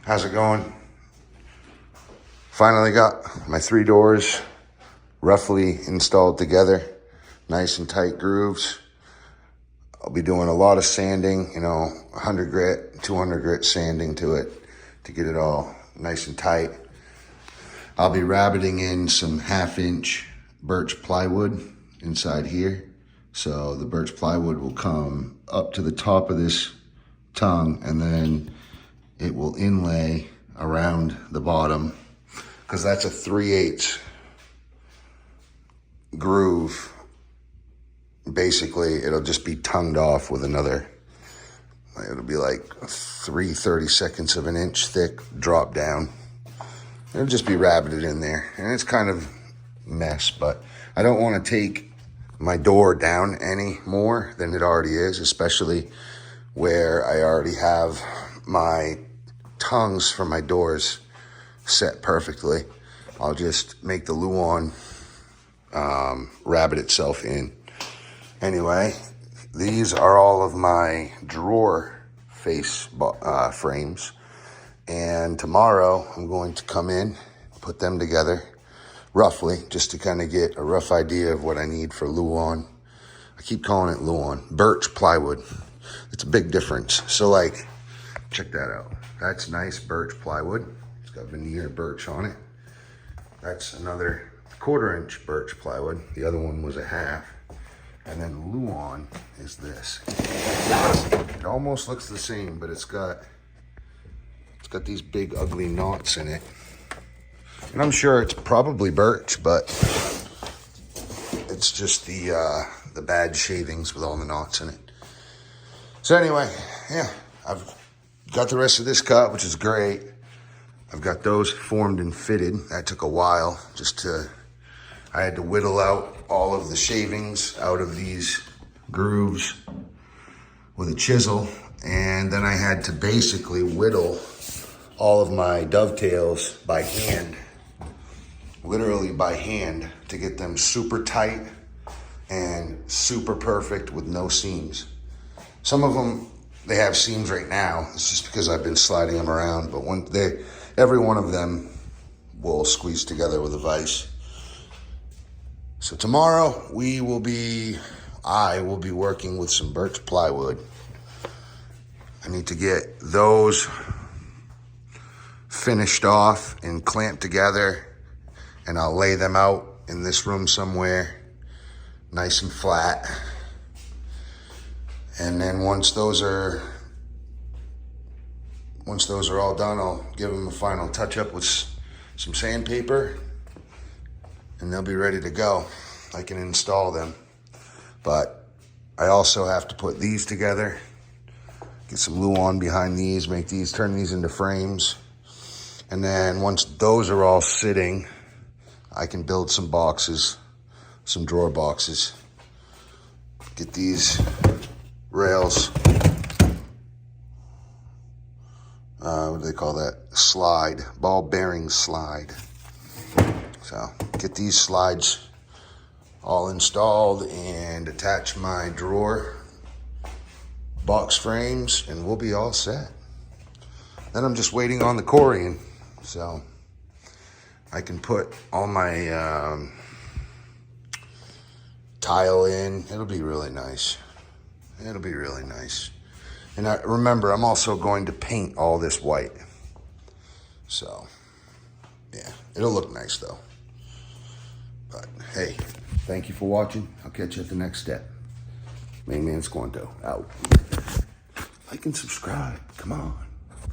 How's it going? Finally got my 3 doors roughly installed together. Nice and tight grooves. I'll be doing a lot of sanding, 100 grit, 200 grit sanding to it to get it all nice and tight. I'll be rabbiting in some 1/2 inch birch plywood inside here. So the birch plywood will come up to the top of this tongue and then it will inlay around the bottom because that's a 3/8 groove. Basically, it'll just be tongued off with another, it'll be like 3/32 of an inch thick drop down. It'll just be rabbited in there. And it's kind of a mess, but I don't want to take my door down any more than it already is, especially where I already have my tongues for my doors set perfectly. I'll just make the luan rabbit itself in. Anyway, these are all of my drawer face frames. And tomorrow I'm going to come in, put them together roughly, just to kind of get a rough idea of what I need for luan. I keep calling it luan, birch plywood. It's a big difference. So like, check that out. That's nice birch plywood. It's got veneer birch on it. That's another 1/4 inch birch plywood. The other one was a 1/2. And then luan is this. It almost looks the same, but it's got these big ugly knots in it. And I'm sure it's probably birch, but it's just the bad shavings with all the knots in it. So anyway, yeah, I've got the rest of this cut, which is great. I've got those formed and fitted. That took a while I had to whittle out all of the shavings out of these grooves with a chisel. And then I had to basically whittle all of my dovetails by hand, literally by hand, to get them super tight and super perfect with no seams. Some of them, they have seams right now. It's just because I've been sliding them around, but every one of them will squeeze together with a vise. So tomorrow I will be working with some birch plywood. I need to get those finished off and clamped together, and I'll lay them out in this room somewhere, nice and flat. And then once those are all done, I'll give them a final touch up with some sandpaper, and they'll be ready to go. I can install them, but I also have to put these together, get some luan behind these, turn these into frames. And then once those are all sitting, I can build some boxes, some drawer boxes. Get these rails, what do they call that? Slide, ball bearing slide. So get these slides all installed and attach my drawer box frames, and we'll be all set. Then I'm just waiting on the corian. So I can put all my tile in. It'll be really nice. It'll be really nice. And remember, I'm also going to paint all this white. So, yeah, it'll look nice though. But hey, thank you for watching. I'll catch you at the next step. Main man Squanto, out. Like and subscribe, come on.